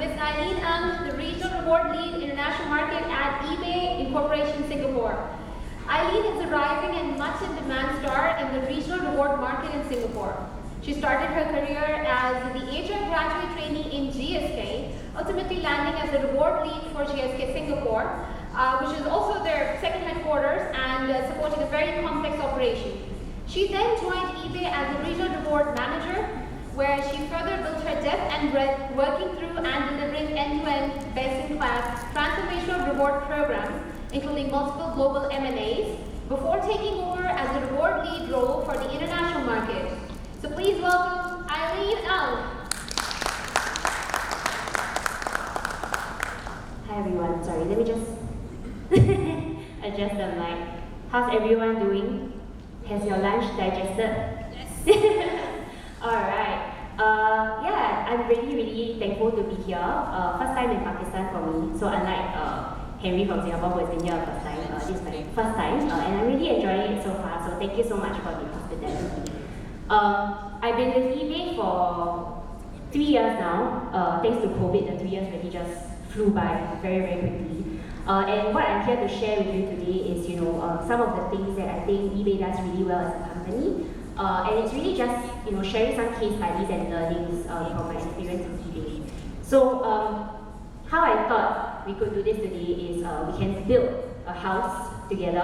Ms. EILEEN Ng, the Regional Reward Lead International Market at eBay Incorporation Singapore. EILEEN is a rising and much in demand star in the regional reward market in Singapore. She started her career as the HR graduate trainee in GSK, ultimately landing as the reward lead for GSK Singapore, which is also their second headquarters and supporting a very complex operation. She then joined eBay as a regional reward manager, where she further built her depth and breadth working through and delivering end-to-end best-in-class transformational reward programs, including multiple global M&As, before taking over as the reward lead role for the international market. So please welcome EILEEN Ng. Hi everyone, sorry, let me just adjust the mic. How's everyone doing? Has your lunch digested? Yes. Alright, yeah, I'm really thankful to be here. First time in Pakistan for me, so unlike Henry from Singapore who has been here first time, this is my first time, and I'm really enjoying it so far, so thank you so much for the hospitality. I've been with eBay for 3 years now. Thanks to COVID, the 3 years really just flew by very quickly. And what I'm here to share with you today is, some of the things that I think eBay does really well as a company. And it's really just, sharing some case studies and learnings from my experience in eBay. So, how I thought we could do this today is we can build a house together,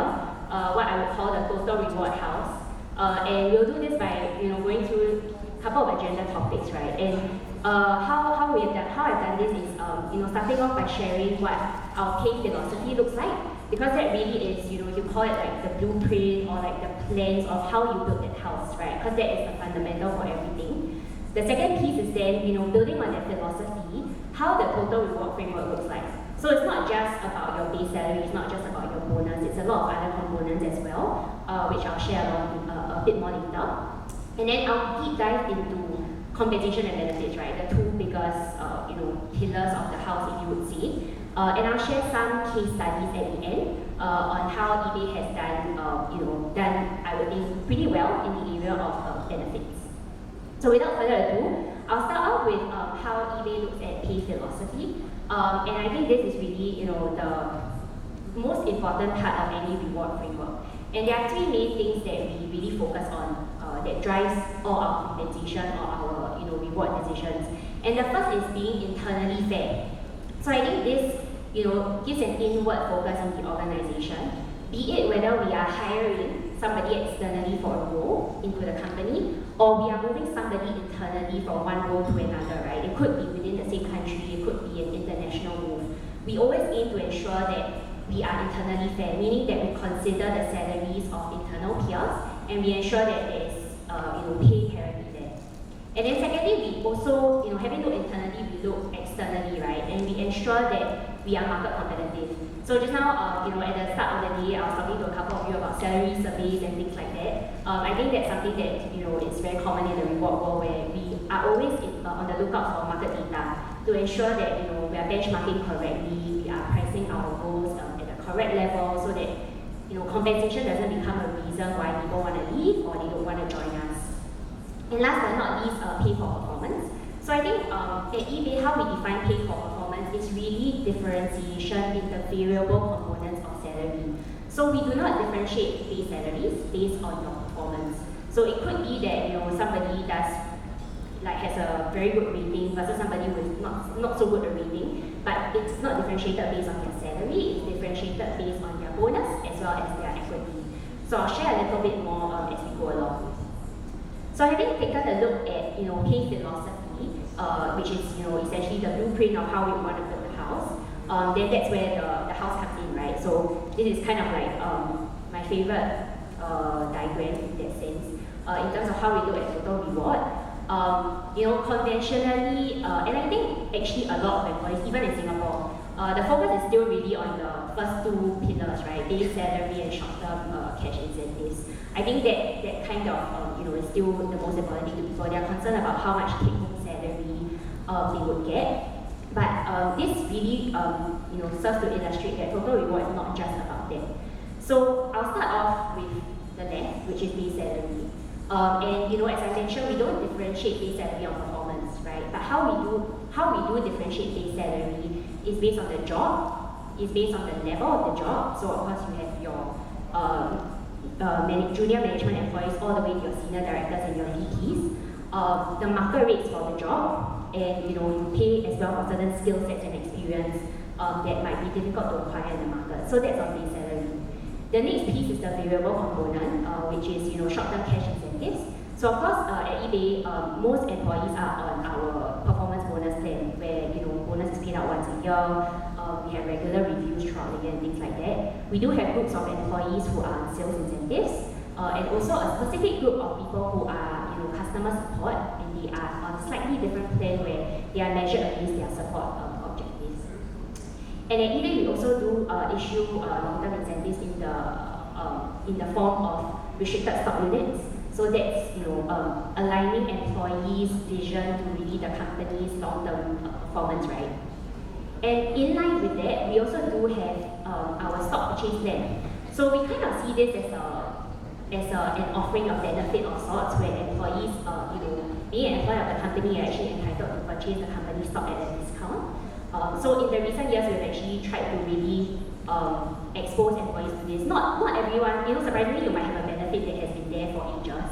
what I would call the total reward house. And we'll do this by, going through a couple of agenda topics, right? And how I've done this is, starting off by sharing what our pay philosophy looks like, because that really is, you call it like the blueprint or like the plans of how you build that house, right? Because that is the fundamental for everything. The second piece is then, building on that philosophy, how the total reward framework looks like. So it's not just about your base salary, it's not just about your bonus, it's a lot of other components as well, which I'll share a bit more later. And then I'll deep dive into compensation and benefits, right? The two biggest, pillars of the house, if you would say. And I'll share some case studies at the end on how eBay has done, I would think, pretty well in the area of benefits. So without further ado, I'll start off with how eBay looks at pay philosophy. And I think this is really, the most important part of any reward framework. And there are three main things that we really focus on that drives all our compensation or our, reward decisions. And the first is being internally fair. So I think this, gives an inward focus in the organization, be it whether we are hiring somebody externally for a role into the company, or we are moving somebody internally from one role to another, right? It could be within the same country, it could be an international move. We always aim to ensure that we are internally fair, meaning that we consider the salaries of internal peers, and we ensure that there is, pay parity there. And then secondly, we also, having looked internally, we look externally, right? And we ensure that we are market competitive. So just now, at the start of the day, I was talking to a couple of you about salary surveys and things like that. I think that's something that, is very common in the reward world, where we are always on the lookout for market data to ensure that, we are benchmarking correctly, we are pricing our goals at the correct level so that, compensation doesn't become a reason why people want to leave or they don't want to join us. And last but not least, pay for performance. So I think at eBay, how we define pay for performance is really differentiation in the variable components of salary. So we do not differentiate base salaries based on your performance. So it could be that somebody has a very good rating versus somebody with not so good a rating, but it's not differentiated based on their salary, it's differentiated based on their bonus as well as their equity. So I'll share a little bit more as we go along. So having taken a look at pay philosophy, which is essentially the blueprint of how we want to build the house, then that's where the house comes in, right? So this is kind of like my favorite diagram in that sense, in terms of how we look at total reward. Conventionally, and I think actually a lot of employees, even in Singapore, the focus is still really on the first two pillars, right? Base salary and short-term cash incentives. I think that kind of is still the most important thing to people. They are concerned about how much take-home salary they would get. But this really serves to illustrate that total reward is not just about that. So I'll start off with the left, which is base salary. And as I mentioned, we don't differentiate base salary on performance, right? But how we we do differentiate base salary is based on the job, is based on the level of the job. So of course you have your junior management employees all the way to your senior directors and your VPs. The market rates for the job, and you pay as well for certain skill sets and experience that might be difficult to acquire in the market. So that's on base salary. The next piece is the variable component, which is short-term cash incentives. So of course at eBay, most employees are on our performance bonus plan, where bonus is paid out once a year. We have regular reviews throughout the year and things like that. We do have groups of employees who are on sales incentives, and also a specific group of people who are customer support, and they are on a slightly different plan where they are measured against their support objectives. And at eBay, we also do issue long-term incentives in the form of restricted stock units. So that's aligning employees' vision to really the company's long-term performance, right? And in line with that, we also do have our stock purchase plan. So we kind of see this as an offering of benefit of sorts, where employees, being an employee of the company, are actually entitled to purchase the company stock at a discount. So in the recent years, we've actually tried to really expose employees to this. Not everyone, surprisingly, you might have a benefit that has been there for ages.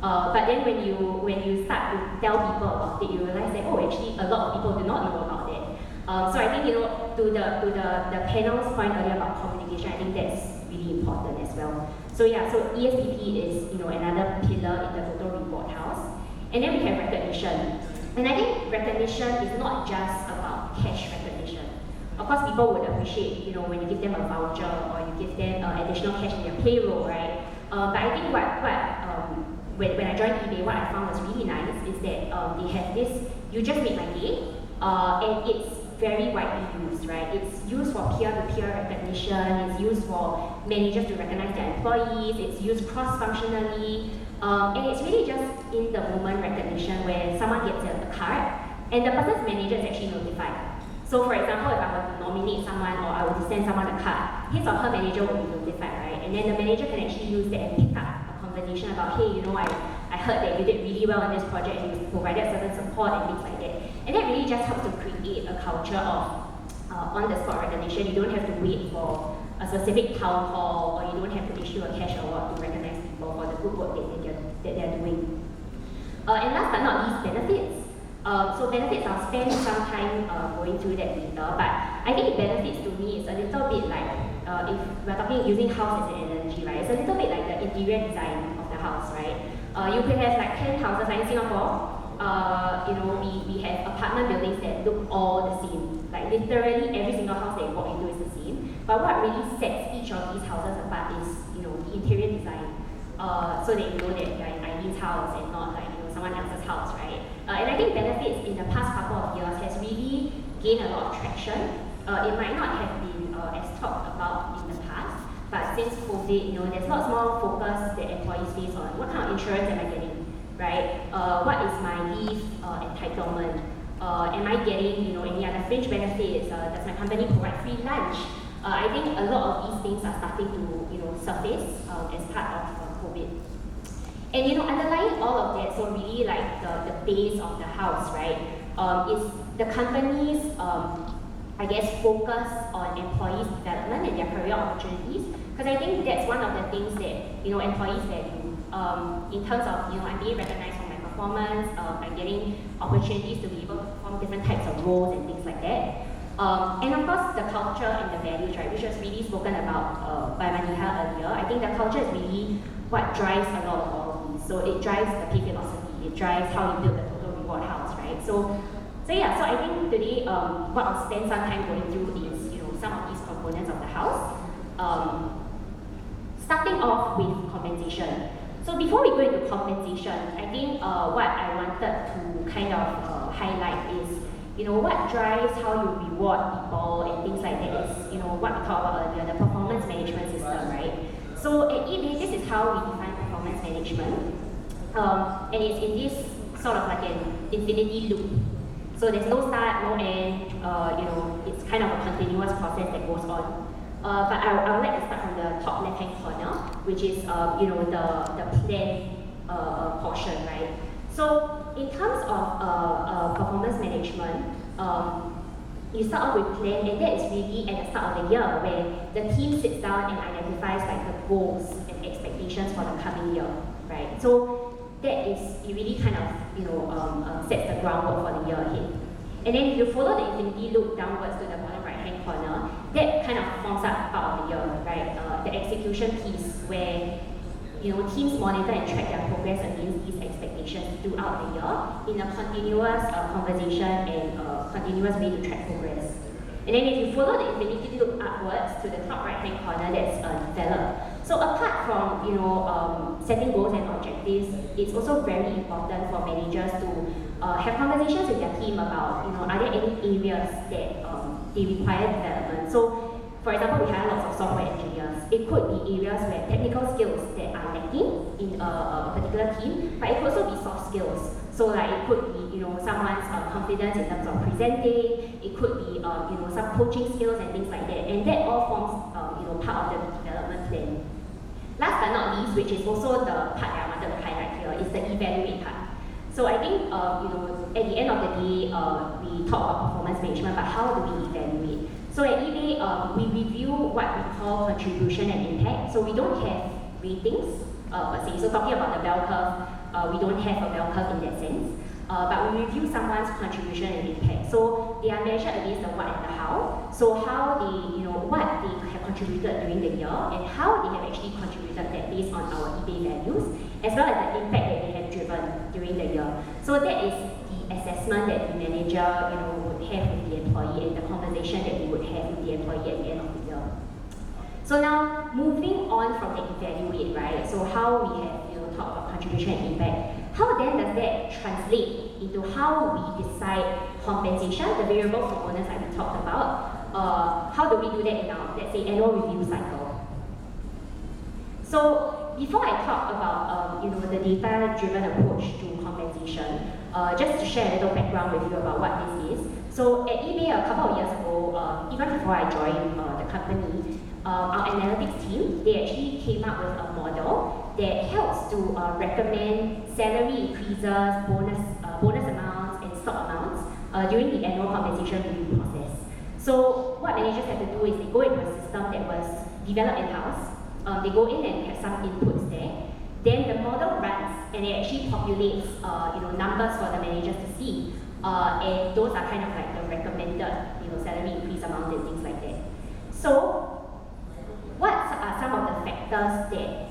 But then when you start to tell people about it, you realize that actually a lot of people do not know about it. So I think to the panel's point earlier about communication, I think that's really important as well. So yeah, so ESPP is another pillar in the total reward house. And then we have recognition. And I think recognition is not just about cash recognition. Of course, people would appreciate when you give them a voucher or you give them additional cash in their payroll, right? But I think when I joined eBay, what I found was really nice is that they have this, you just made my day, and it's very widely used, right? It's used for peer-to-peer recognition, it's used for managers to recognize their employees, it's used cross-functionally, and it's really just in the moment recognition where someone gets a card and the person's manager is actually notified. So for example, if I were to nominate someone or I were to send someone a card, his or her manager will be notified, right? And then the manager can actually use that and pick up a conversation about, hey, I heard that you did really well on this project and you provided certain support and things like that. And that really just helps to create a culture of on-the-spot recognition. You don't have to wait for a specific town hall, or you don't have to issue a cash award to recognize people for the good work that they're doing. And last but not least, benefits. So benefits, I'll spend some time going through that later, but I think benefits to me is a little bit like, if we're talking using house as an analogy, right? It's a little bit like the interior design of the house, right? You could have like 10 houses like in Singapore. We have apartment buildings that look all the same. Like literally every single house that you walk into is the same. But what really sets each of these houses apart is, the interior design. So that you know that you're in EILEEN's house and not like someone else's house, right? And I think benefits in the past couple of years has really gained a lot of traction. It might not have been as talked about in the past, but since COVID, there's lots more focus that employees face on what kind of insurance am I getting, right? What is my leave entitlement? Am I getting, any other fringe benefits? Does my company provide free lunch? I think a lot of these things are starting to, surface as part of COVID. And underlying all of that, so really like the base of the house, right, is the company's, focus on employees' development and their career opportunities. Because I think that's one of the things that, employees value in terms of, I'm being recognized for my performance, I'm getting opportunities to be able to perform different types of roles and things like that. And of course, the culture and the values, right, which was really spoken about by Maniha earlier. I think the culture is really what drives a lot of all of these. So it drives the pay philosophy, it drives how you build the total reward house, right? So I think today what I'll spend some time going through is some of these components of the house. Starting off with compensation. So before we go into compensation, I think what I wanted to kind of highlight is what drives how you reward people and things like that is what we talked about earlier, the performance management system, right? So at eBay, this is how we define performance management, and it's in this sort of like an infinity loop. So there's no start, no end. It's kind of a continuous process that goes on. But I would like to start from the top left-hand corner, which is the plan portion, right? So in terms of performance management, management, you start off with plan, and that is really at the start of the year where the team sits down and identifies like the goals and expectations for the coming year, right? So that is, it really kind of, sets the groundwork for the year ahead. And then if you follow the infinity loop downwards to the bottom right-hand corner, that kind of forms up part of the year, right? The execution piece where teams monitor and track their progress against these expectations throughout the year in a continuous conversation and continuous way to track progress. And then if you follow the infinity loop upwards to the top right-hand corner, that's develop. So apart from setting goals and objectives, it's also very important for managers to have conversations with their team about are there any areas that they require development. So for example, we hire lots of software engineers. It could be areas where technical skills that are lacking in a particular team, but it could also be soft skills. So like it could be someone's confidence in terms of presenting. It could be some coaching skills and things like that. And that all forms part of the development plan. Last but not least, which is also the part that I wanted to highlight here, is the evaluate part. So I think at the end of the day, we talk about performance management, but how do we evaluate? So at eBay, we review what we call contribution and impact. So we don't have ratings per se. So talking about the bell curve, we don't have a bell curve in that sense. But we review someone's contribution and impact. So they are measured against the what and the how. So how they, what they have contributed during the year and how they have actually contributed that based on our eBay values, as well as the impact that they have driven during the year. So that is the assessment that the manager, would have with the employee and the conversation that they would have with the employee at the end of the year. So now, moving on from the evaluate, right? So how we have, talked about contribution and impact. How then does that translate into how we decide compensation, the variable components that we talked about? How do we do that in our, let's say, annual review cycle? So before I talk about, the data-driven approach to compensation, just to share a little background with you about what this is. So at eBay a couple of years ago, even before I joined the company, our analytics team, they actually came up with a model that helps to recommend salary increases, bonus amounts, and stock amounts during the annual compensation review process. So what managers have to do is they go into a system that was developed in-house. They go in and have some inputs there. Then the model runs and it actually populates numbers for the managers to see. And those are kind of like the recommended salary increase amount and things like that. So what are some of the factors that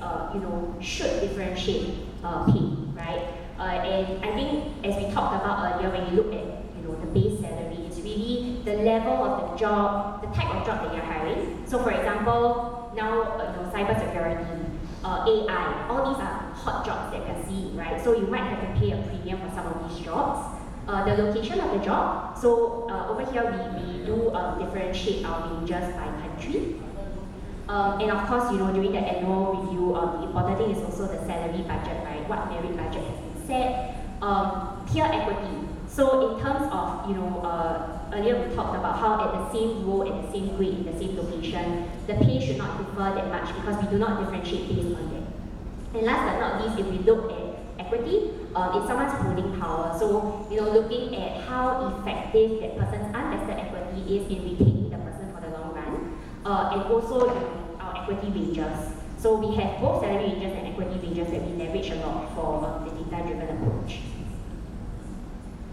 should differentiate pay, right? And I think as we talked about earlier, when you look at the base salary, it's really the level of the job, the type of job that you're hiring. So for example, now cybersecurity, AI, all these are hot jobs that we're seeing, right? So you might have to pay a premium for some of these jobs. The location of the job. So over here we do differentiate our ranges by country. And of course, during the annual review, the important thing is also the salary budget, right? What merit budget has been set. Peer equity. So in terms of, earlier we talked about how at the same role, at the same grade, in the same location, the pay should not differ that much because we do not differentiate based on that. And last but not least, if we look at equity, it's someone's holding power. So, looking at how effective that person's unvested equity is in retaining the person for the long run. And also, our equity ranges. So we have both salary ranges and equity ranges that we leverage a lot for the data-driven approach.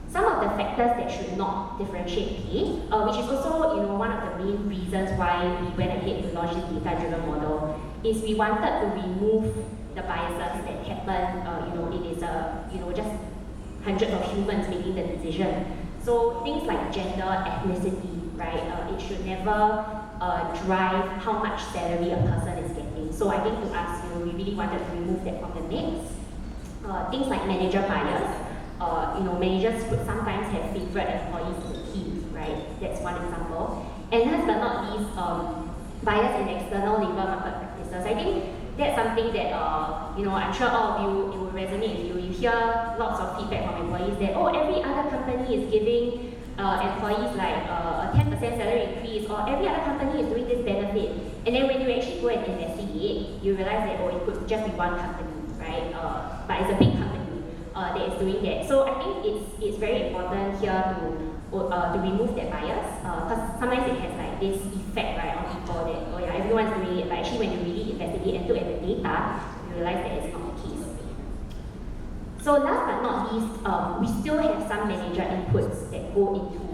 Some of the factors that should not differentiate pay, which is also one of the main reasons why we went ahead to launch this data-driven model, is we wanted to remove the biases that happen. It is just hundreds of humans making the decision. So things like gender, ethnicity, right? It should never drive how much salary a person is getting. So I think to us, we really wanted to remove that from the mix. Things like manager bias. Managers could sometimes have favorite employees in the team, right? That's one example. And last but not least, bias in external labor market practices. I think that's something that, I'm sure all of you, it will resonate with you. You hear lots of feedback from employees that, every other company is giving employees like a 10% salary increase, or every other company is doing this benefit. And then when you actually go and investigate, you realize that, it could just be one company, right? But it's a big company that is doing that. So I think it's very important here to to remove that bias, because sometimes it has like this effect, right, on people that, oh yeah, everyone's doing it, but actually when you really investigate and look at the data, you realize that it's not the case. So last but not least, we still have some manager inputs that go into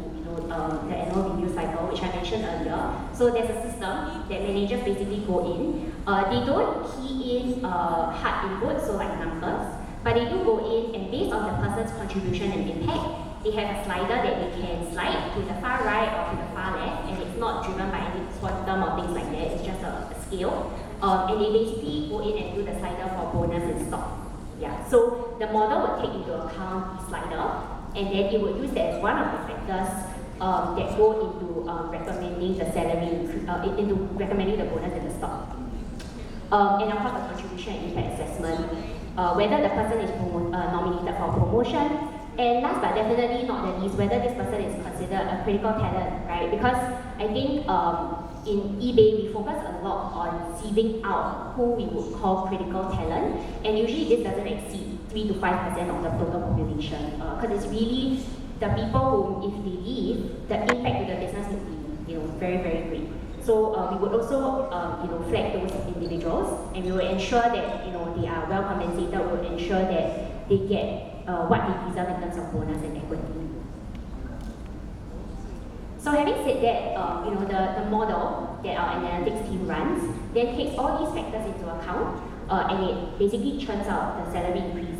the annual review cycle, which I mentioned earlier. So there's a system that managers basically go in. They don't key in hard inputs, so like numbers, but they do go in and based on the person's contribution and impact, they have a slider that they can slide to the far right or to the far left, and it's not driven by any quantum or things like that, it's just a scale. And they basically go in and do the slider for bonus and stock. Yeah, so the model would take into account the slider, and then it would use that as one of the factors that go into recommending the salary, into recommending the bonus and the stock. And of course, the contribution and impact assessment, whether the person is nominated for promotion, and last but definitely not the least, whether this person is considered a critical talent, right? Because I think in eBay, we focus a lot on sieving out who we would call critical talent, and usually this doesn't exceed 3 to 5% of the total population, because it's really the people who, if they leave, the impact to the business would be, very, very great. So we would also, flag those individuals, and we will ensure that, they are well compensated. We will ensure that they get what they deserve in terms of bonus and equity. So having said that, the model that our analytics team runs then takes all these factors into account, and it basically churns out the salary increases,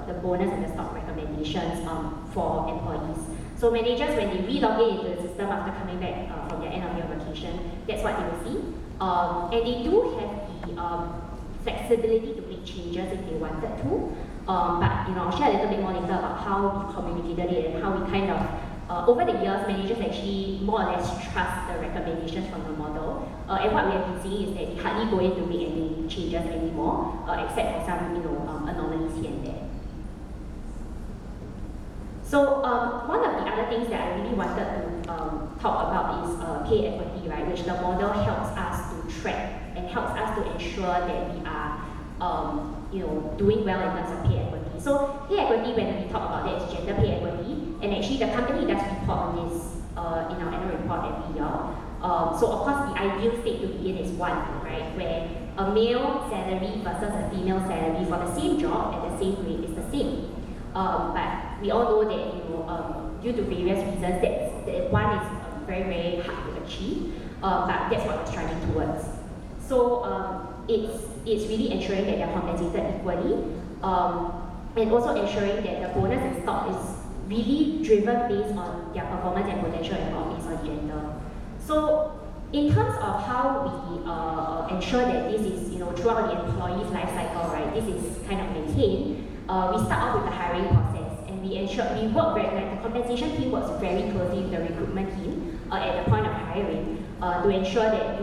the bonus and the stock recommendations for employees. So managers, when they re-log in into the system after coming back from their end of year vacation, that's what they will see. And they do have the flexibility to make changes if they wanted to. But I'll share a little bit more later about how we communicated it and how we kind of, over the years, managers actually more or less trust the recommendations from the model. And what we have been seeing is that they hardly go in to make any changes anymore, except for some anomalies here and there. So one of the other things that I really wanted to talk about is pay equity, right? Which the model helps us to track and helps us to ensure that we are, doing well in terms of pay equity. So pay equity, when we talk about that, is gender pay equity, and actually the company does report on this in our annual report every year. So of course, the ideal state to be in is 1, right? Where a male salary versus a female salary for the same job at the same grade is the same. But we all know that due to various reasons, that one is very, very hard to achieve. But that's what we're striving towards. So it's really ensuring that they're compensated equally, and also ensuring that the bonus and stock is really driven based on their performance and potential and not based on gender. So in terms of how we ensure that this is throughout the employee's life cycle, right? This is kind of maintained. We start off with the hiring process, and we work the compensation team works very closely with the recruitment team at the point of hiring to ensure that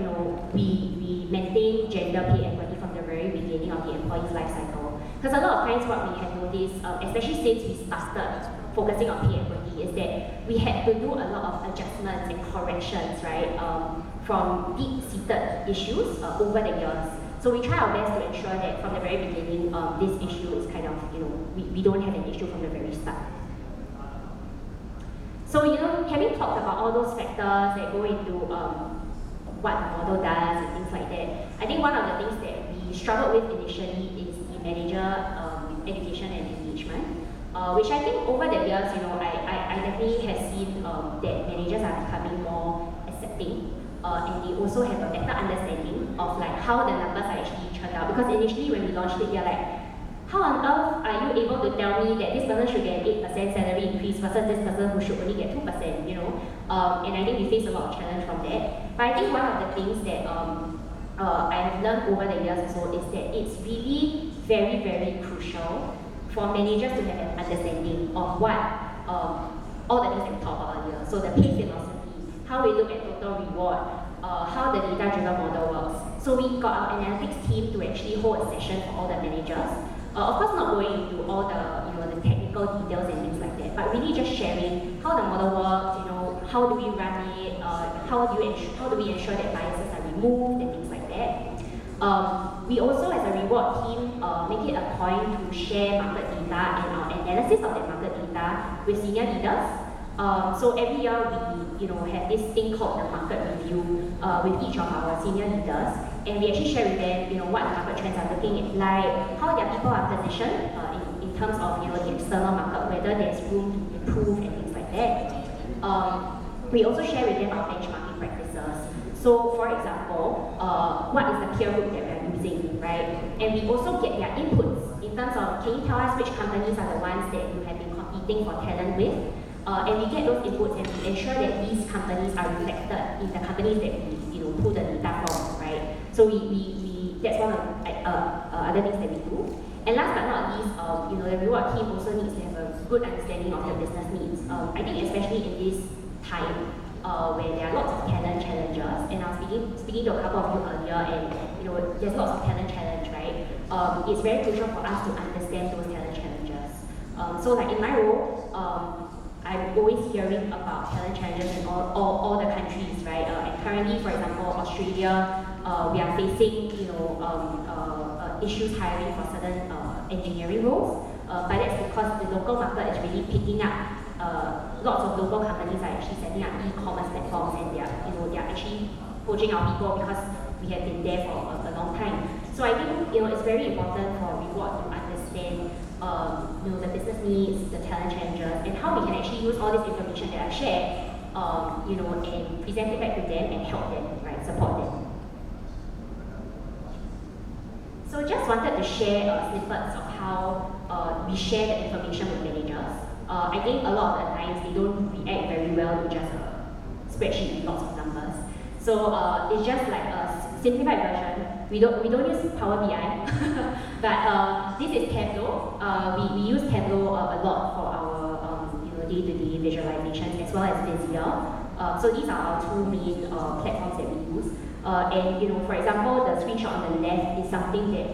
we maintain gender pay equity from the very beginning of the employee's life cycle. Because a lot of times what we have noticed, especially since we started focusing on pay equity, is that we had to do a lot of adjustments and corrections, right, from deep-seated issues over the years. So we try our best to ensure that from the very beginning, this issue is kind of, we don't have an issue from the very start. So, having talked about all those factors that go into what the model does and things like that, I think one of the things that we struggled with initially is the manager education and engagement, which I think over the years, I definitely have seen that managers are becoming more accepting. And they also have a better understanding of how the numbers are actually churned out. Because initially when we launched it, they're like, how on earth are you able to tell me that this person should get 8% salary increase versus this person who should only get 2%, And I think we face a lot of challenge from that. But I think one of the things that I have learned over the years also is that it's really very, very crucial for managers to have an understanding of what all the things that we talked about earlier. So the pay philosophy, how we look at total reward, how the data-driven model works. So we got our analytics team to actually hold a session for all the managers. Of course, not going into all the technical details and things like that, but really just sharing how the model works. How do we run it? How do we ensure that biases are removed and things like that. We also, as a reward team, make it a point to share market data and our analysis of that market data with senior leaders. So every year we have this thing called the market review with each of our senior leaders, and we actually share with them what the market trends are looking like, how their people are positioned in terms of the external market, whether there's room to improve and things like that. We also share with them our benchmarking practices. So, for example, what is the peer group that we are using, right? And we also get their inputs in terms of, can you tell us which companies are the ones that you have been competing for talent with? And we get those inputs and we ensure that these companies are reflected in the companies that we pull the data from, right? So that's one of other things that we do. And last but not least, the reward team also needs to have a good understanding of the business needs. I think especially in this time where there are lots of talent challenges, and I was speaking to a couple of you earlier, and there's lots of talent challenge, right? It's very crucial for us to understand those talent challenges. So like in my role, I'm always hearing about talent challenges in all the countries, right? And currently, for example, Australia, we are facing issues hiring for certain engineering roles, but that's because the local market is really picking up. Lots of local companies are actually setting up e-commerce platforms, and they are actually poaching our people because we have been there for a long time. So I think it's very important for Reward to understand the business needs, the talent challenges, and how we can actually use all this information that I share, and present it back to them and help them, right, support them. So just wanted to share snippets of how we share the information with managers. I think a lot of the times they don't react very well to just a spreadsheet with lots of numbers. So it's just like a simplified version. We don't use Power BI, but this is Tableau. We use Tableau a lot for our day-to-day visualizations as well as Visio. So these are our two main platforms that we use. And for example, the screenshot on the left is something that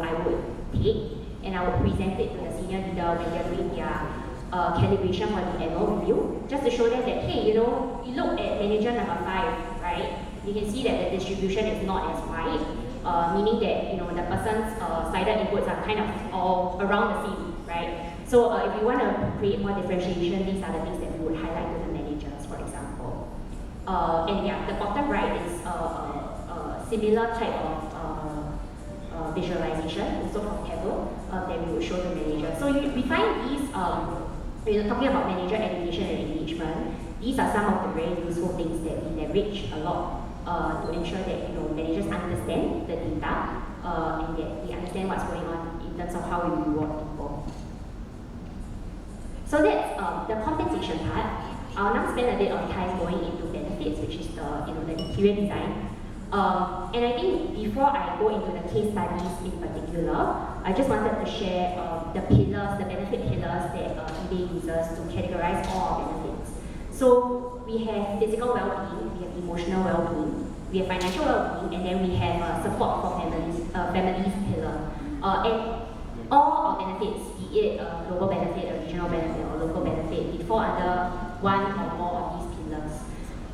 I would take and I would present it to the senior leader when they're doing their calibration for the annual review, just to show them that, hey, you look at manager number 5, right? You can see that the distribution is not as wide, meaning that the person's cited inputs are kind of all around the same, right? So if you want to create more differentiation, these are the things that we would highlight to the managers, for example. And yeah, the bottom right is a similar type of visualization, also from Tableau, that we would show the managers. So we find these. Talking about manager education and engagement, these are some of the very useful things that we leverage a lot to ensure that managers understand the data and that they understand what's going on in terms of how we reward people. So that's the compensation part. I'll now spend a bit of time going into benefits, which is the interior design. And I think before I go into the case studies in particular, I just wanted to share the pillars, the benefit pillars that eBay uses to categorize all our benefits. So we have physical well-being, we have emotional well-being, we have financial well-being, and then we have support for families pillar. And all our benefits, be it a global benefit, a regional benefit, or local benefit, they fall under one or more of these pillars.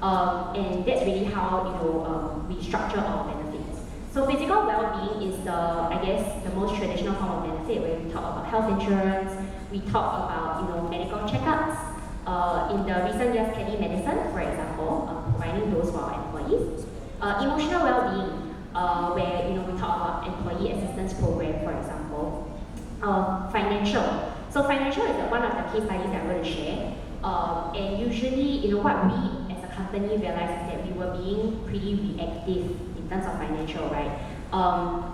And that's really how we structure our benefits. So physical well-being is the most traditional form of benefit, where we talk about health insurance, we talk about medical checkups. In the recent years, telemedicine, for example, providing those for our employees. Emotional well-being, where we talk about employee assistance program, for example. Financial. So financial is one of the case studies that I'm going to share. And usually, what we as a company realized is that we were being pretty reactive in terms of financial, right?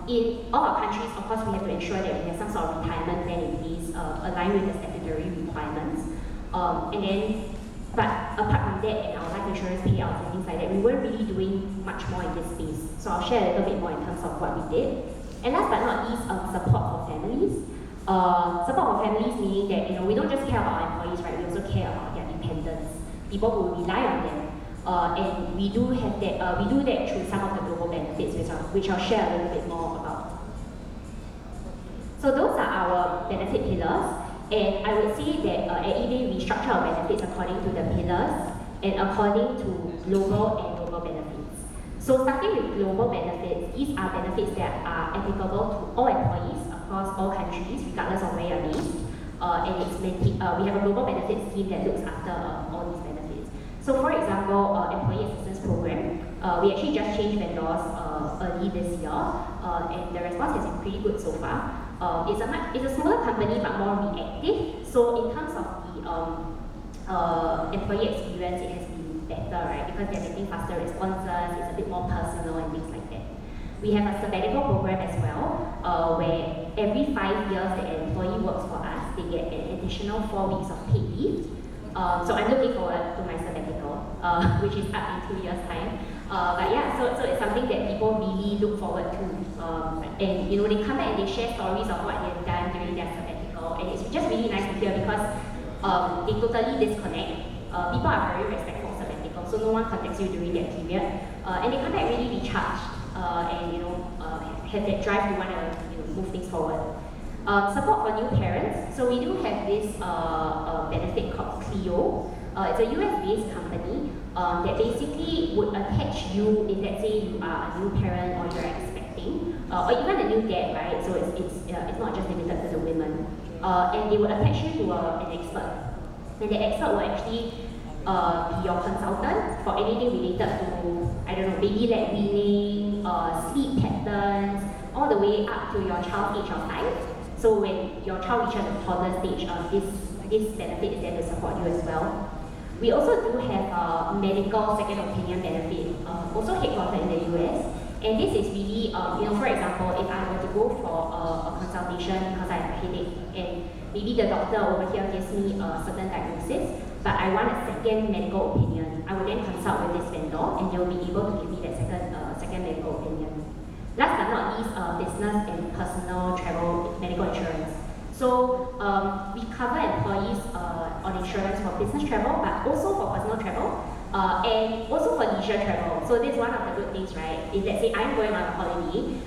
In all our countries, of course, we have to ensure that we have some sort of retirement plan in place, aligned with the statutory requirements. But apart from that, and our life insurance payouts and things like that, we weren't really doing much more in this space. So I'll share a little bit more in terms of what we did. And last but not least, support for families. Support for families meaning that we don't just care about our employees, right? We also care about their dependents, people who rely on them. And we do have that. We do that through some of the global benefits, which I'll share a little bit more about. So those are our benefit pillars. And I would say that at eBay, we structure our benefits according to the pillars and according to global and local benefits. So starting with global benefits, these are benefits that are applicable to all employees across all countries, regardless of where you're based. And we have a global benefits scheme that looks after all So for example, employee assistance program, we actually just changed vendors early this year, and the response has been pretty good so far. It's a smaller company but more reactive. So in terms of the employee experience, it has been better, right? Because they're getting faster responses, it's a bit more personal and things like that. We have a sabbatical program as well, where every 5 years the employee works for us, they get an additional 4 weeks of paid leave. So I'm looking forward to my sabbatical, which is up in 2 years' time. But yeah, so it's something that people really look forward to. And you know, they come back and they share stories of what they've done during their sabbatical, and it's just really nice to hear because they totally disconnect. People are very respectful of sabbatical, so no one contacts you during that period, and they come back really recharged, and you know, have that drive to want to move things forward. Support for new parents. So we do have this benefit called Clio. It's a US-based company that basically would attach you if, let's say, you are a new parent or you're expecting, or even a new dad, right? So it's not just limited to the women. And they would attach you to an expert. And the expert will actually be your consultant for anything related to, I don't know, baby-led weaning, sleep patterns, all the way up to your child's age of 5. So when your child reaches the toddler stage, this benefit is there to support you as well. We also do have a medical second opinion benefit, also headquartered in the US. And this is really, for example, if I were to go for a consultation because I have a headache, and maybe the doctor over here gives me a certain diagnosis, but I want a second medical opinion, I will then consult with this vendor, and they'll be able to give me that second medical opinion. Last but not least, business and personal travel medical insurance. So we cover employees on insurance for business travel, but also for personal travel, and also for leisure travel. So this is one of the good things, right? If let's say I'm going on a holiday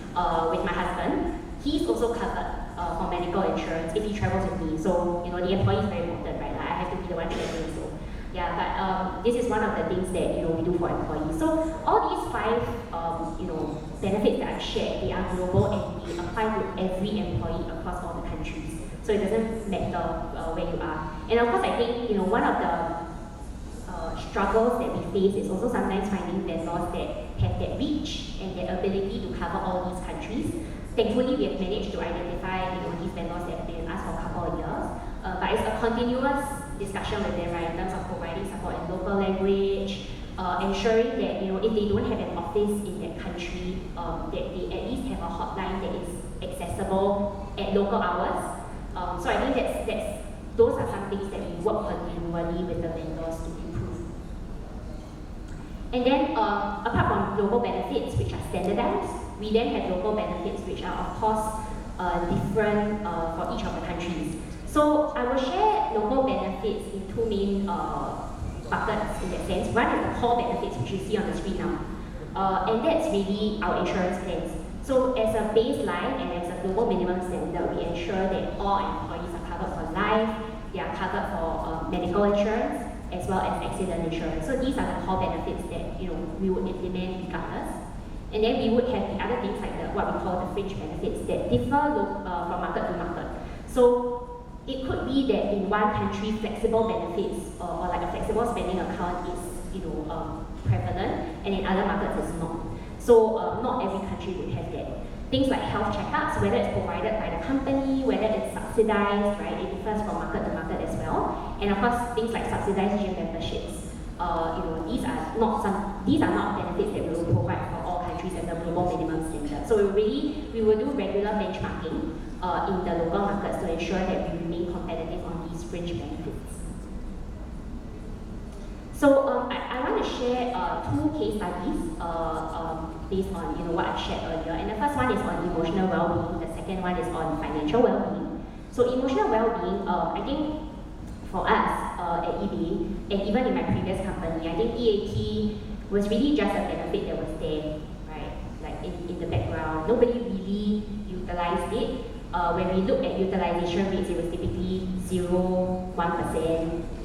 with my husband, he's also covered for medical insurance if he travels with me. So you know, the employee is very important, right? Like, I have to be the one traveling. So yeah, but this is one of the things that we do for employees. So all these 5 benefits that I've shared, they are global and they apply to every employee across all the countries. So it doesn't matter where you are. And of course, I think one of the struggles that we face is also sometimes finding vendors that have that reach and that ability to cover all these countries. Thankfully, we have managed to identify these vendors that have been with us for a couple of years. But it's a continuous discussion with them, right, in terms of providing support in local language, ensuring that if they don't have an office in that country, that they at least have a hotline that is accessible at local hours. So I think those are some things that we work continually with the vendors to improve. And then apart from global benefits, which are standardized, we then have local benefits, which are of course different for each of the countries. So I will share local benefits in 2 main buckets in that sense. One is the core benefits, which you see on the screen now, and that's really our insurance plans. So as a baseline and as a global minimum standard, we ensure that all employees are covered for life, they are covered for medical insurance, as well as accident insurance. So these are the core benefits that we would implement regardless. And then we would have the other things like what we call the fringe benefits that differ from market to market. So it could be that in one country, flexible benefits or like a flexible spending account is prevalent, and in other markets it's not. So not every country would have that. Things like health checkups, whether it's provided by the company, whether it's subsidized, right? It differs from market to market as well. And of course, things like subsidized gym memberships. These are not benefits that we will provide for all countries as a global minimum standard. So we will do regular benchmarking in the local markets to ensure that we remain competitive on these fringe benefits. So I want to share 2 case studies based on what I shared earlier. And the first one is on emotional well-being. The second one is on financial well-being. So emotional well-being, I think for us at eBay, and even in my previous company, I think EAT was really just a benefit that was there, right? Like in the background. Nobody really utilized it. When we look at utilization rates, it was typically 0.1%,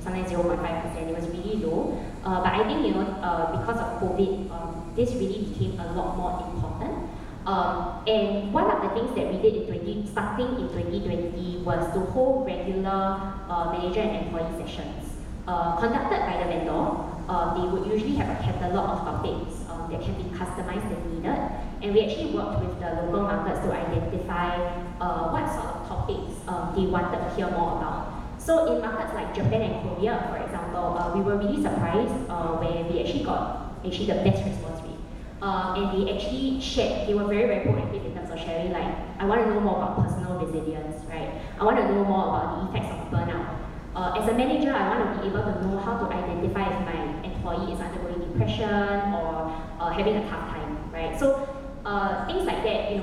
sometimes 0.5%. It was really low. But I think because of COVID, this really became a lot more important. And one of the things that we did starting in 2020 was to hold regular manager and employee sessions conducted by the vendor they would usually have a catalog of topics that can be customized as needed. And we actually worked with the local markets to identify what sort of topics they wanted to hear more about. So in markets like Japan and Korea, for example, we were really surprised where we actually got the best response rate. And they actually shared, they were very, very proactive in terms of sharing, like, I want to know more about personal resilience, right? I want to know more about the effects of burnout. As a manager, I want to be able to know how to identify if my employee is undergoing depression or having a tough time, right? So things like that,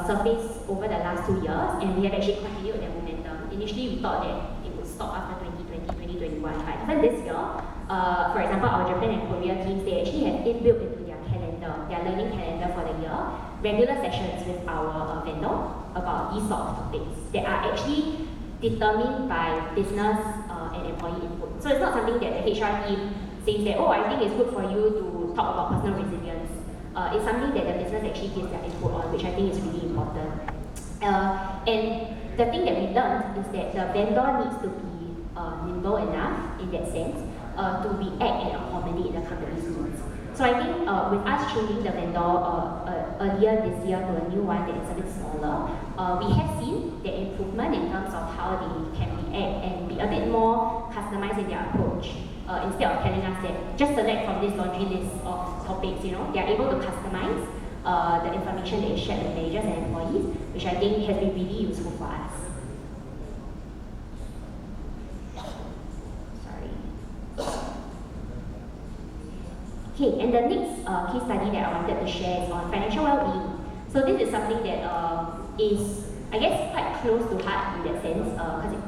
surfaced over the last 2 years, and we have actually continued that momentum. Initially, we thought that it would stop after 2020, 2021, but even this year, for example, our Japan and Korea teams, they actually have inbuilt into their calendar, their learning calendar for the year, regular sessions with our vendor about these sort of topics that are actually determined by business and employee input. So it's not something that the HR team says that, oh, I think it's good for you to talk about personal resilience. It's something that the business actually gives their input on, which I think is really important. And the thing that we learned is that the vendor needs to be nimble enough in that sense to react and accommodate the company's needs. So I think with us changing the vendor earlier this year to a new one that is a bit smaller, we have seen the improvement in terms of how they can react and be a bit more customized in their approach. Instead of telling us that just select from this laundry list of topics, they are able to customize the information they share with managers and employees, which I think has been really useful for us. Okay, and the next case study that I wanted to share is on financial well-being. So this is something that is, I guess, quite close to heart in that sense,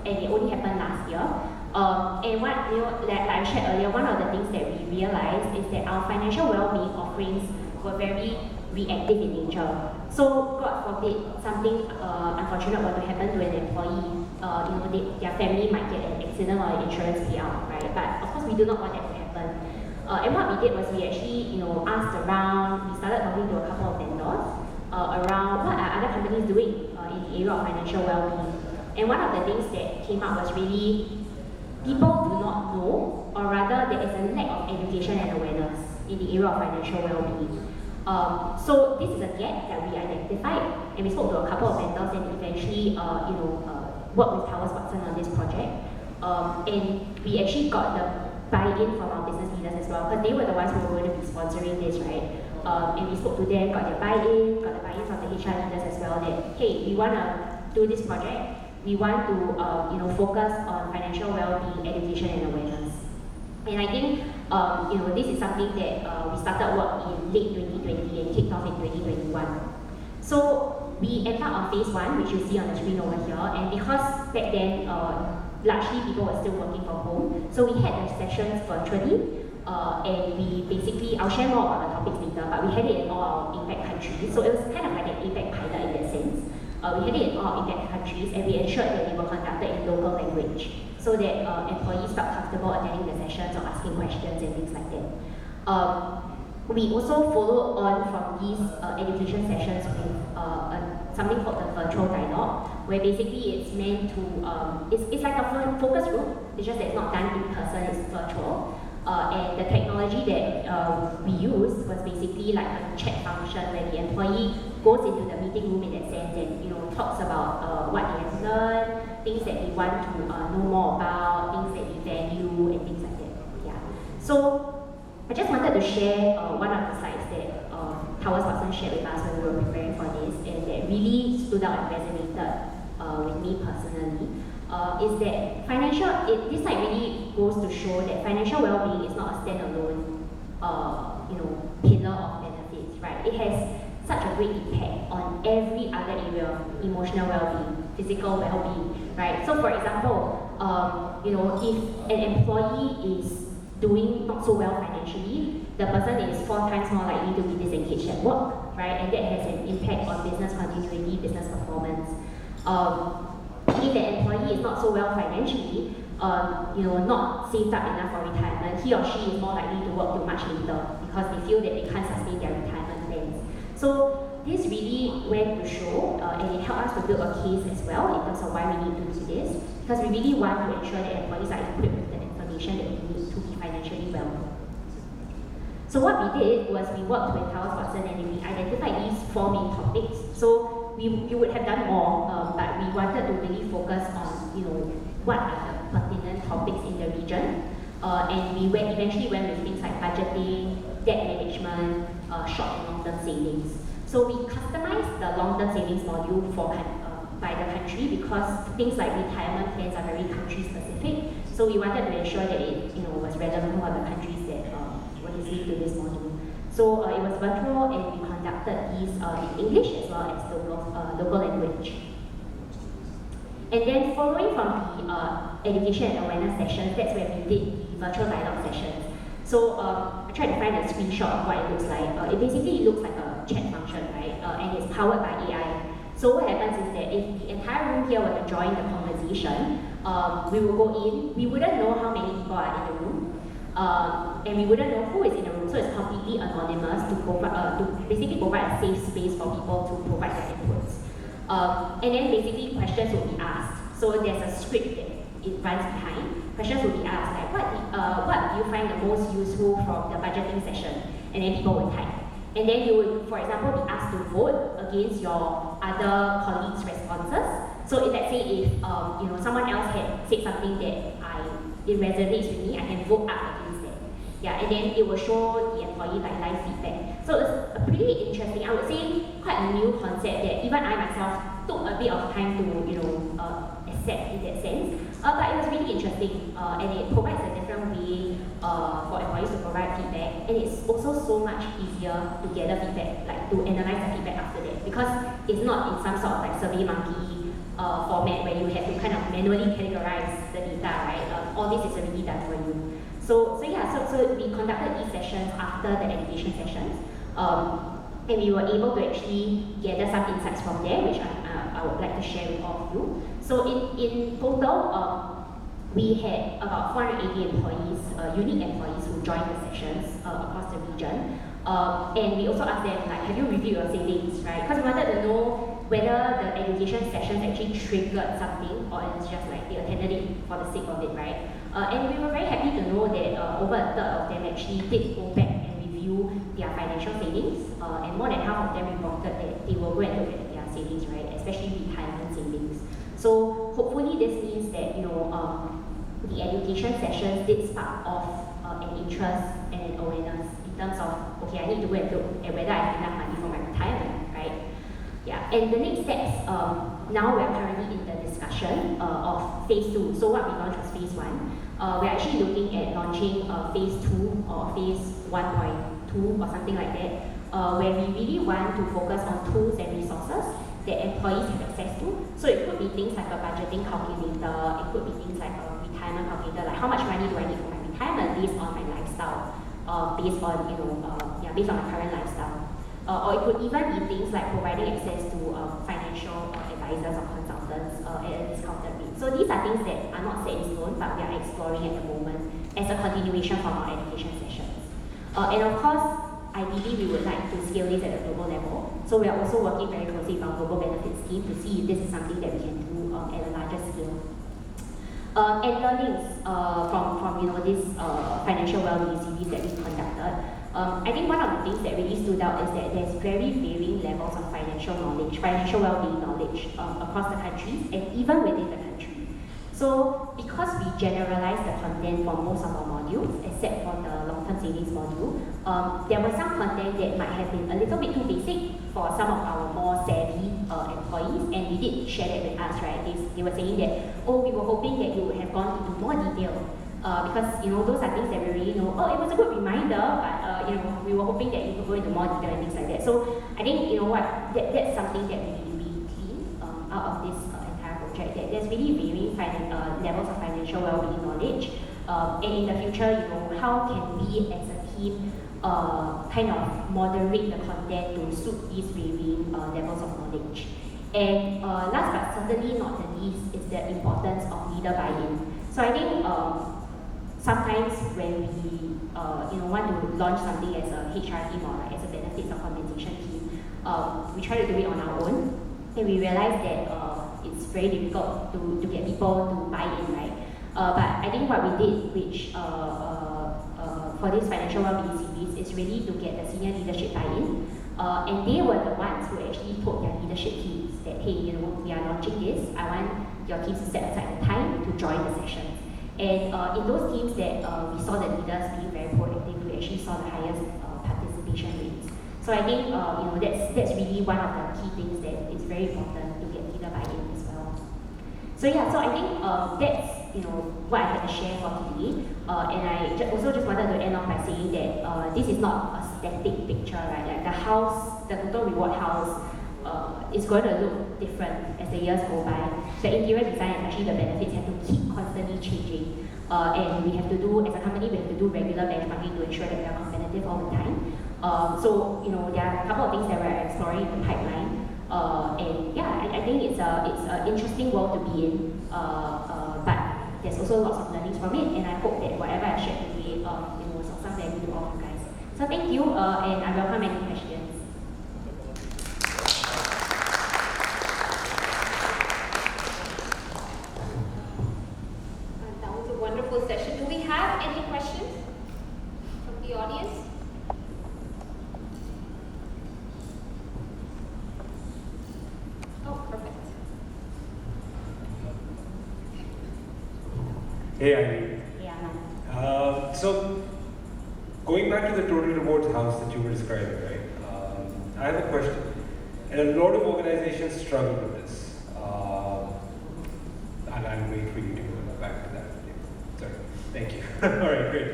and it only happened last year. And what, like I shared earlier, one of the things that we realized is that our financial well-being offerings were very reactive in nature. So, God forbid, something unfortunate were to happen to an employee, their family might get an accident or an insurance payout, right? But of course, we do not want that to happen. And what we did was we actually, asked around, we started talking to a couple of vendors around what are other companies doing in the area of financial well-being. And one of the things that came up was really, people do not know, or rather there is a lack of education and awareness in the area of financial well-being. So this is a gap that we identified, and we spoke to a couple of vendors and eventually, worked with Towers Watson on this project. And we actually got the buy-in from our business leaders as well, because they were the ones who were going to be sponsoring this, right? And we spoke to them, got their buy-in, got the buy-in from the HR leaders as well, that, hey, we want to do this project, we want to focus on financial well-being, education and awareness. And I think this is something that we started work in late 2020 and kicked off in 2021. So we embarked on phase 1, which you see on the screen over here, and because back then largely people were still working from home, so we had the sessions virtually, and we basically, I'll share more about the topics later, but we had it in all our impact countries, so it was kind of like an impact pilot in that sense. We had it in all our impact countries, and we ensured that they were conducted in local language, so that employees felt comfortable attending the sessions or asking questions and things like that. We also followed on from these education sessions with something called the virtual dialogue, where basically it's meant to, it's like a focus group, it's just that it's not done in person, it's virtual. And the technology that we used was basically like a chat function where the employee goes into the meeting room in that sense and talks about what they have learned, things that they want to know more about, things that they value, and things like that. Yeah. So I just wanted to share one of the slides that Towers Watson shared with us when we were preparing for this, and that really stood out and resonated with me personally. Is that this slide really goes to show that financial well-being is not a standalone, pillar of benefits, right? It has such a great impact on every other area, emotional well-being, physical well-being, right? So for example, if an employee is doing not so well financially, the person is 4 times more likely to be disengaged at work, right? And that has an impact on business continuity, business performance. If an employee is not so well financially, not saved up enough for retirement, he or she is more likely to work till much later because they feel that they can't sustain their retirement plans. So this really went to show, and it helped us to build a case as well in terms of why we need to do this, because we really want to ensure that employees are equipped with the information that they need to be financially well. So what we did was we worked with Towers Watson and we identified these 4 main topics. So we would have done more, but we wanted to really focus on, what are the pertinent topics in the region. And we eventually went with things like budgeting, debt management, short and long-term savings. So we customized the long-term savings module by the country because things like retirement plans are very country-specific. So we wanted to ensure that it was relevant for the countries that were listening to this module. So it was virtual and we conducted these in English as well as local language. And then following from the education and awareness sessions, that's where we did the virtual dialogue sessions. So I tried to find a screenshot of what it looks like. It basically looks like a chat function, right? And it's powered by AI. So what happens is that if the entire room here were to join the conversation, we will go in, we wouldn't know how many people are in the room, and we wouldn't know who is in the room, so it's completely anonymous to basically provide a safe space for people to provide their inputs. And then basically questions will be asked. So there's a script that it runs behind. Questions will be asked like, what do you find the most useful from the budgeting session? And then people will type. And then you would, for example, be asked to vote against your other colleagues' responses. So if let's say if someone else had said something that it resonates with me, I can vote up against that. Yeah, and then it will show the employee like live feedback. So it's a pretty interesting, I would say, quite a new concept that even I myself took a bit of time to accept in that sense. But it was really interesting, and it provides a different way for employees to provide feedback, and it's also so much easier to gather feedback, like to analyze the feedback after that, because it's not in some sort of like SurveyMonkey format where you have to kind of manually categorize the data, right? All this is already done for you. So we conducted these sessions after the education sessions, and we were able to actually gather some insights from there, which I would like to share with all of you. So in total, we had about 480 employees, unique employees who joined the sessions across the region. And we also asked them, like, have you reviewed your savings, right? Because we wanted to know whether the education sessions actually triggered something or it's just like they attended it for the sake of it, right? And we were very happy to know that over a third of them actually did go back and review their financial savings, and more than half of them reported that they will go and look at their savings, right? Especially retirement savings. So hopefully this means that the education sessions did spark off an interest and an awareness in terms of, okay, I need to go and look at whether I have enough money for my retirement, right? Yeah, and the next steps, now we're currently in the discussion of phase 2. So what we launched was phase 1. We're actually looking at launching phase 2 or phase 1.2 or something like that, where we really want to focus on tools and resources that employees have access to. So it could be things like a budgeting calculator, it could be things like a retirement calculator, like how much money do I need for my retirement based on my lifestyle, based on based on my current lifestyle. Or it could even be things like providing access to financial advisors or consultants at a discounted rate. So these are things that are not set in stone, but we are exploring at the moment as a continuation from our education sessions. And of course, ideally, we would like to scale this at a global level. So we are also working very closely with our global benefits team to see if this is something that we can do at a larger scale. And learnings from this financial well-being series that we conducted. I think one of the things that really stood out is that there's very varying levels of financial well-being knowledge across the countries and even within the country. So because we generalized the content for most of our modules, except for the long-term savings module, there was some content that might have been a little bit too basic for some of our more savvy employees, and they did share that with us, right? They were saying that, oh, we were hoping that you would have gone into more detail, because those are things that we really know. Oh, it was a good reminder, but we were hoping that you could go into more detail and things like that. So I think that's something that we clean out of this entire project. That there's really varying levels of financial well-being knowledge, and in the future, how can we as a team kind of moderate the content to suit these varying levels of knowledge. And last but certainly not the least is the importance of leader buy-in. So I think sometimes when we want to launch something as a HR team or like as a benefits or compensation team, we try to do it on our own, and we realize that it's very difficult to get people to buy in, right? But I think what we did, which for this financial well-being series is really to get the senior leadership buy-in. And they were the ones who actually told their leadership teams that, hey, you know, we are launching this. I want your teams to set aside the time to join the sessions. And in those teams that we saw the leaders being very proactive, we actually saw the highest participation rates. So I think you know, that's really one of the key things that is very important to get leader buy-in as well. So yeah, so I think that's, you know, what I had to share for today. And I also just wanted to end off by saying that this is not a static picture, right? Like the house, the total reward house is going to look different as the years go by. The interior design and actually the benefits have to keep constantly changing. And we have to do, as a company, we have to do regular benchmarking to ensure that we are competitive all the time. So, you know, there are a couple of things that we're exploring in the pipeline. And yeah, I think it's an interesting world to be in. But there's also lots of learnings from it, and I hope that whatever I shared today, was of some value to all of you guys. So thank you, and I welcome any questions. That was a wonderful session. Do we have any questions from the audience? Oh, perfect. Hey, Eileen. Yeah. So, going back to the total rewards house that you were describing, right? I have a question. And a lot of organizations struggle with this. And I'll wait for you to go back to that. Sorry. Thank you. All right, great.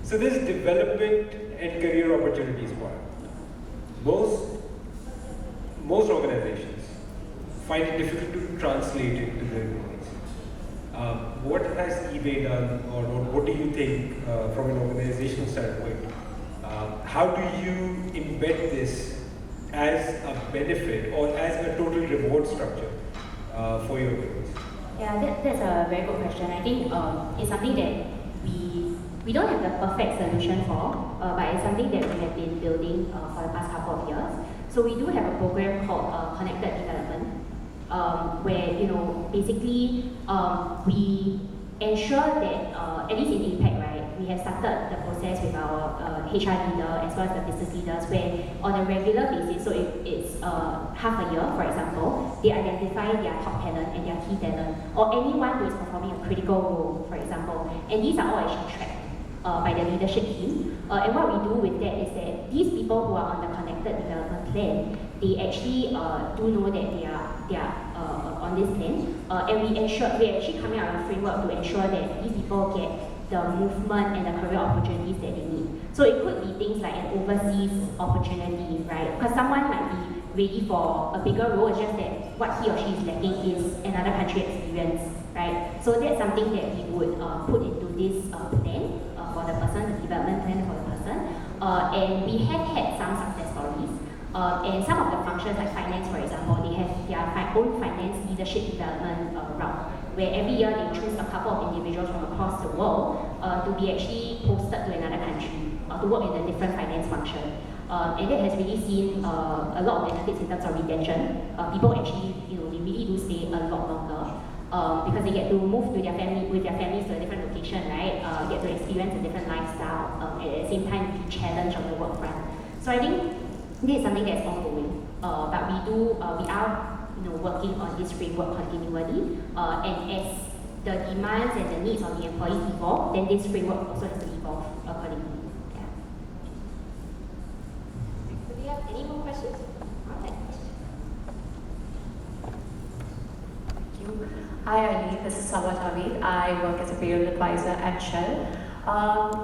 So, this development and career opportunities part. Most organizations find it difficult to translate it to their employees. What has eBay done, or what do you think from an organizational standpoint? How do you embed this as a benefit or as a total reward structure for your employees? Yeah, that's a very good question. I think it's something that we don't have the perfect solution for, but it's something that we have been building for the past couple of years. So we do have a program called Connected Development, where, you know, basically we ensure that at least in Impact, right, we have started the process with our HR leader as well as the business leaders, where on a regular basis, so if it's half a year, for example, they identify their top talent and their key talent, or anyone who is performing a critical role, for example, and these are all actually tracked by the leadership team. And what we do with that is that these people who are on the Connected Development Plan, they actually do know that they are on this plan, and we actually coming out with a framework to ensure that these people get the movement and the career opportunities that they need. So it could be things like an overseas opportunity, right? Because someone might be ready for a bigger role, it's just that what he or she is lacking is another country experience, right? So that's something that we would put into this plan for the person, the development plan for the person. And we have had some success stories. And some of the functions like finance, for example, they have their own finance leadership development route, where every year they choose a couple of individuals from across the world to be actually posted to another country to work in a different finance function. And that has really seen a lot of benefits in terms of retention. People actually, you know, they really do stay a lot longer because they get to move to their family with their families to a different location, right? Get to experience a different lifestyle, and at the same time be challenged on the work front. So I think this is something that's ongoing, but we are, you know, working on this framework continually, and as the demands and the needs of the employees evolve, then this framework also has to evolve accordingly. Yeah. Do we have any more questions? Okay. Thank you. Hi Eileen, this is Sawa Tavi. I work as a payroll advisor at Shell.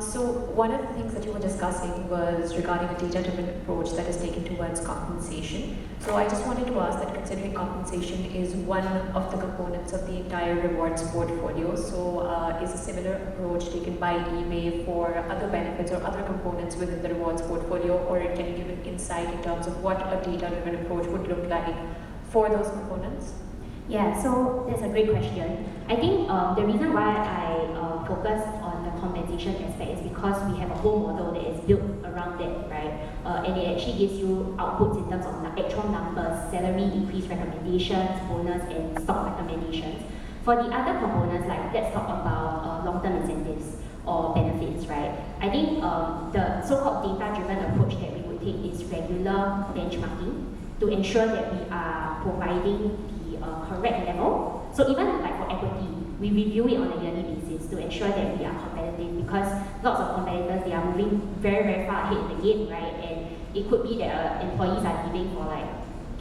So one of the things that you were discussing was regarding a data-driven approach that is taken towards compensation. So I just wanted to ask that, considering compensation is one of the components of the entire rewards portfolio, so is a similar approach taken by eBay for other benefits or other components within the rewards portfolio, or can you give an insight in terms of what a data-driven approach would look like for those components? Yeah, so that's a great question. I think the reason why I focus on the compensation aspect is because we have a whole model that is built around that, right? And it actually gives you outputs in terms of actual numbers, salary increase recommendations, bonus, and stock recommendations. For the other components, like let's talk about long-term incentives or benefits, right? I think the so-called data-driven approach that we would take is regular benchmarking to ensure that we are providing the correct level. So even like for equity, we review it on a yearly basis to ensure that we are competitive, because lots of competitors, they are moving very, very far ahead in the game, right? And it could be that employees are leaving for like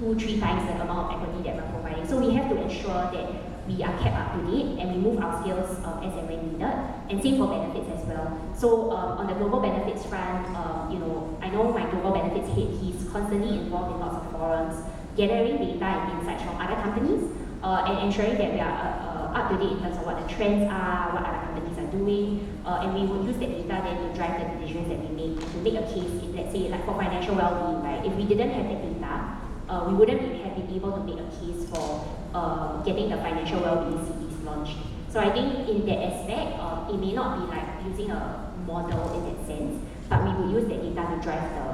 2-3 times the amount of equity that we're providing. So we have to ensure that we are kept up to date and we move our skills as and when needed, and same for benefits as well. So on the global benefits front, I know my global benefits head, he's constantly involved in lots of forums, gathering data and insights from other companies, and ensuring that we are up to date in terms of what the trends are, what other companies are doing, and we will use that data then to drive the decisions that we make, to make a case, if let's say like for financial well-being, right? If we didn't have that data, we wouldn't have been able to make a case for getting the financial well-being cities launched. So I think in that aspect, it may not be like using a model in that sense, but we will use that data to drive the